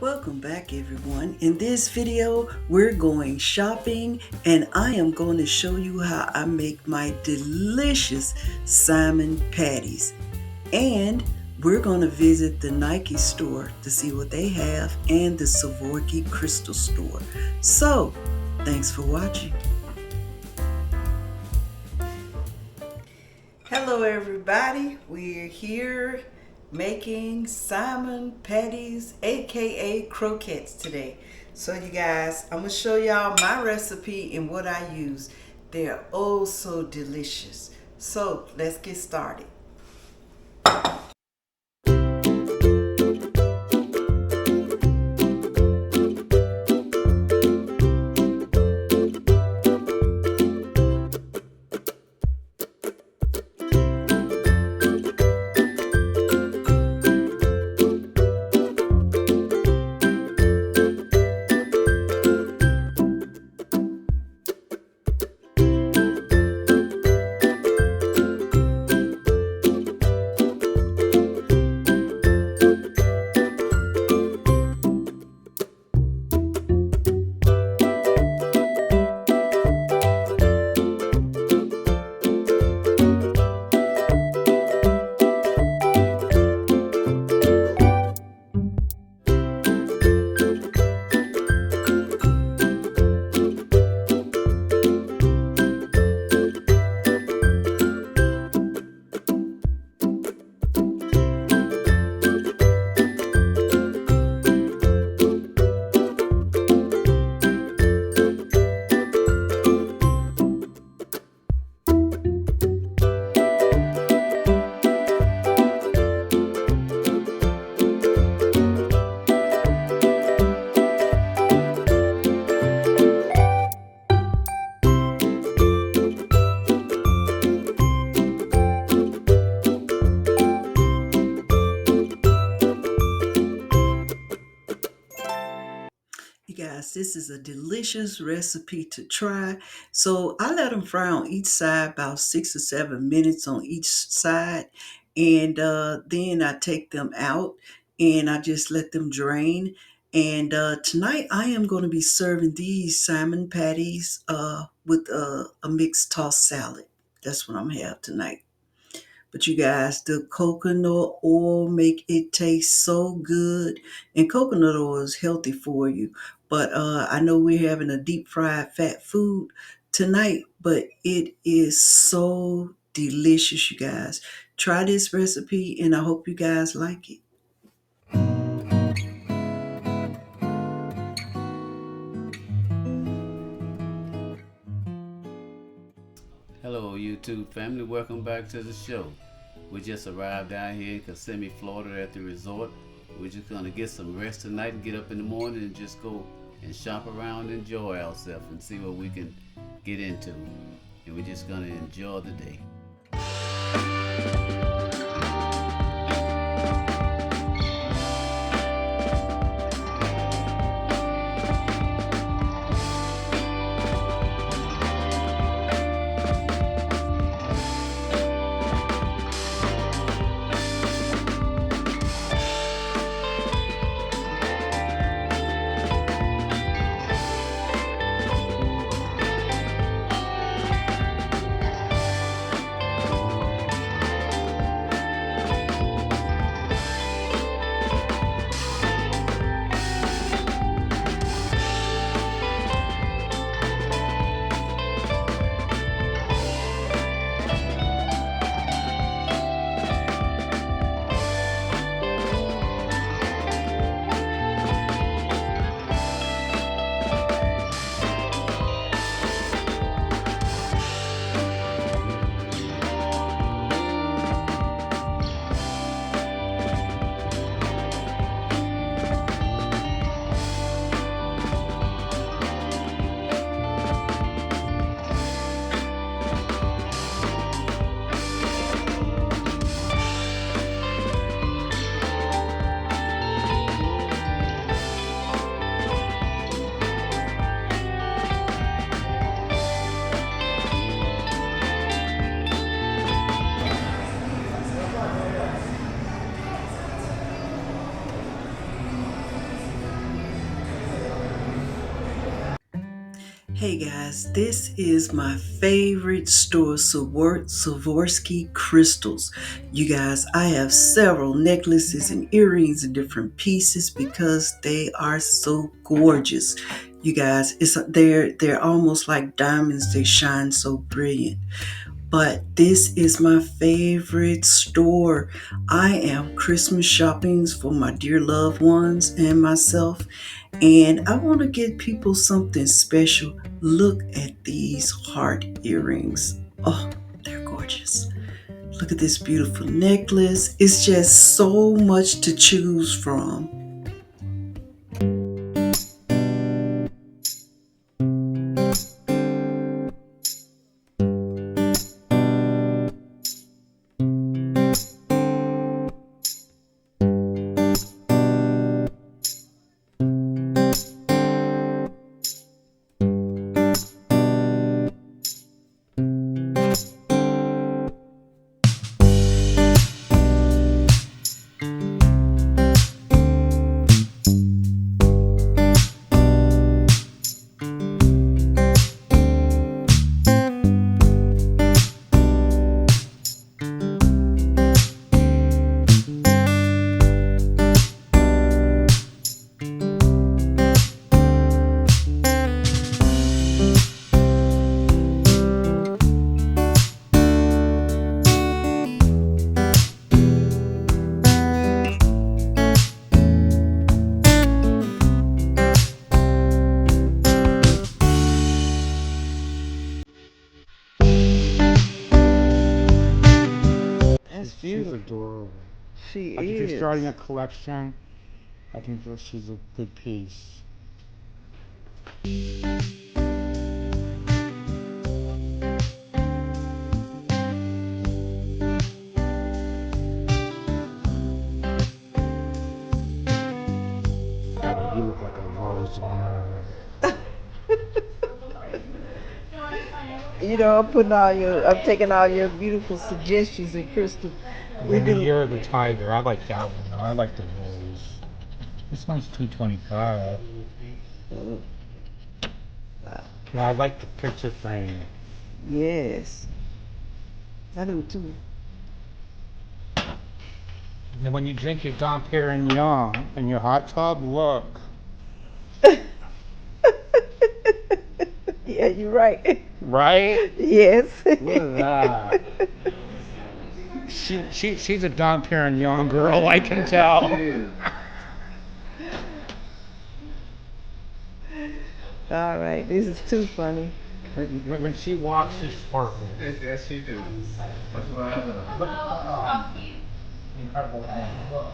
Welcome back everyone. In this video we're going shopping and I am going to show you how I make my delicious salmon patties. And we're going to visit the Nike store to see what they have and the Swarovski crystal store. So thanks for watching. Hello everybody, we're here making salmon patties aka croquettes today. So you guys, I'm gonna show y'all my recipe and what I use. They're oh so delicious. So let's get started. You guys, this is a delicious recipe to try. So I let them fry on each side about 6 or 7 minutes on each side. And then I take them out and I just let them drain. And tonight I am going to be serving these salmon patties with a mixed tossed salad. That's what I'm going to have tonight. But you guys, the coconut oil make it taste so good. And coconut oil is healthy for you. But I know we're having a deep fried fat food tonight, but it is so delicious, you guys. Try this recipe and I hope you guys like it. Hello YouTube family, welcome back to the show. We just arrived down here in Kissimmee, Florida at the resort. We're just gonna get some rest tonight and get up in the morning and just go and shop around and enjoy ourselves and see what we can get into. And we're just gonna enjoy the day. Hey guys, this is my favorite store, Swarovski crystals. You guys, I have several necklaces and earrings in different pieces because they are so gorgeous. You guys, they're almost like diamonds. They shine so brilliant. But this is my favorite store. I am Christmas shoppings for my dear loved ones and myself, and I want to get people something special. Look at these heart earrings. Oh, they're gorgeous. Look at this beautiful necklace. It's just so much to choose from. That's She's beautiful. adorable. She Like if you're is. starting a collection, I think that she's a good piece. You look like a rose on her. I'm taking all your beautiful suggestions and Crystal. We Maybe do. you're the tiger. I like that one. Though. I like the rose. This one's $225. Yeah, I like the picture frame. Yes, I do too. And when you drink your Dom Perignon in your hot tub, look. Yeah, you're right. Right? Yes. Look at that. She's a Dom Perignon girl, I can tell. All right, this is too funny. When she walks, she sparkles. Yes, she do. That's what I love. Look at incredible head. Look.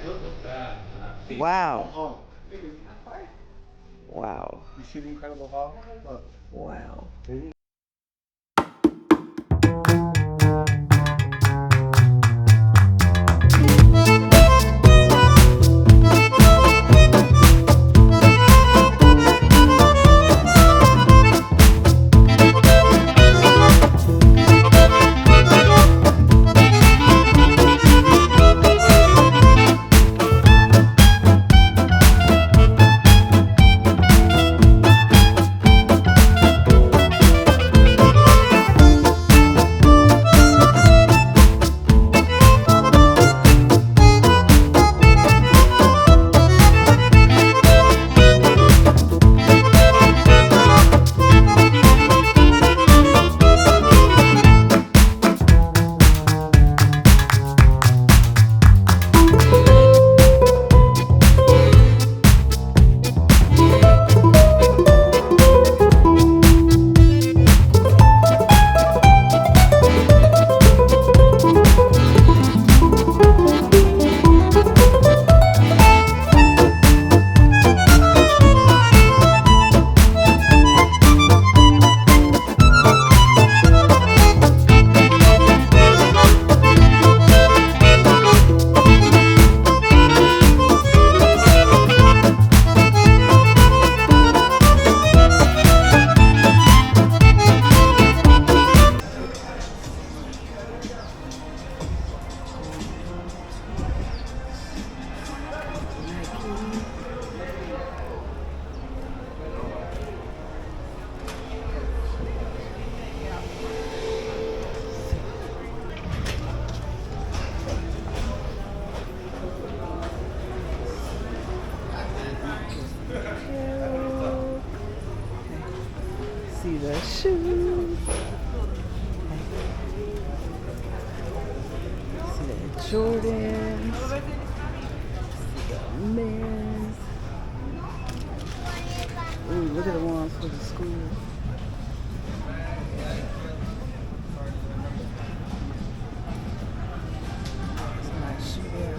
Look at that. Wow. Wow. You see the Incredible Hulk? Look. Wow. Jordans, men's. Ooh, look at the ones for the school. It's nice shoe there.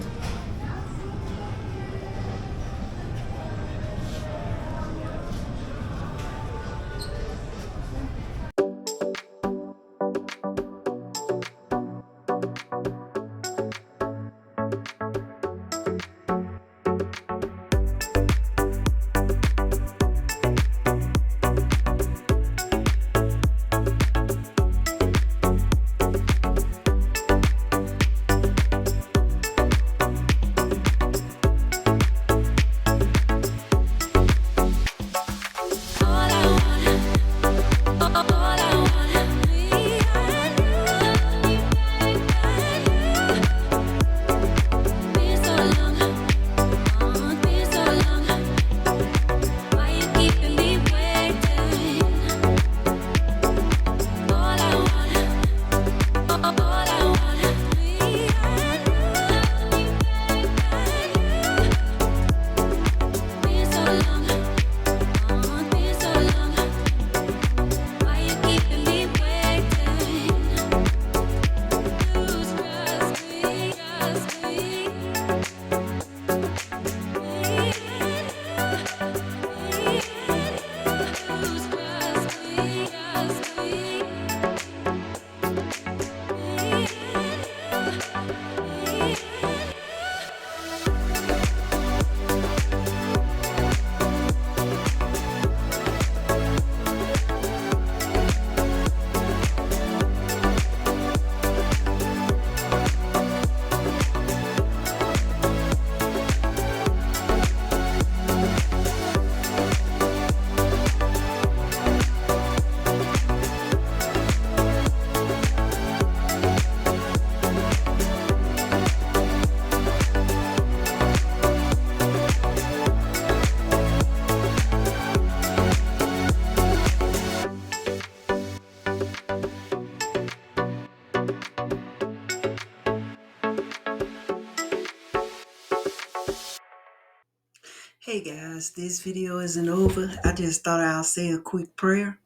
Hey guys, this video isn't over. I just thought I'll say a quick prayer.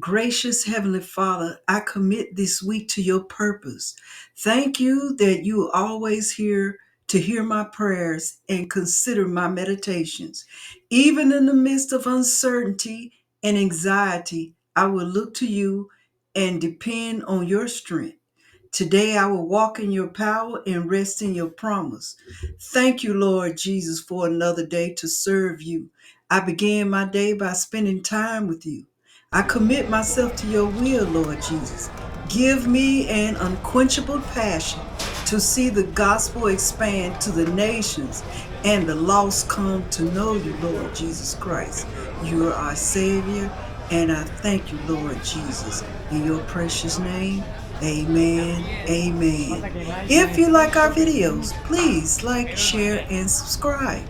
Gracious Heavenly Father, I commit this week to your purpose. Thank you that you are always here to hear my prayers and consider my meditations. Even in the midst of uncertainty and anxiety, I will look to you and depend on your strength. Today I will walk in your power and rest in your promise. Thank you, Lord Jesus, for another day to serve you. I began my day by spending time with you. I commit myself to your will, Lord Jesus. Give me an unquenchable passion to see the gospel expand to the nations and the lost come to know you, Lord Jesus Christ. You are our Savior, and I thank you, Lord Jesus. In your precious name, amen. Amen. If you like our videos, please like, share, and subscribe.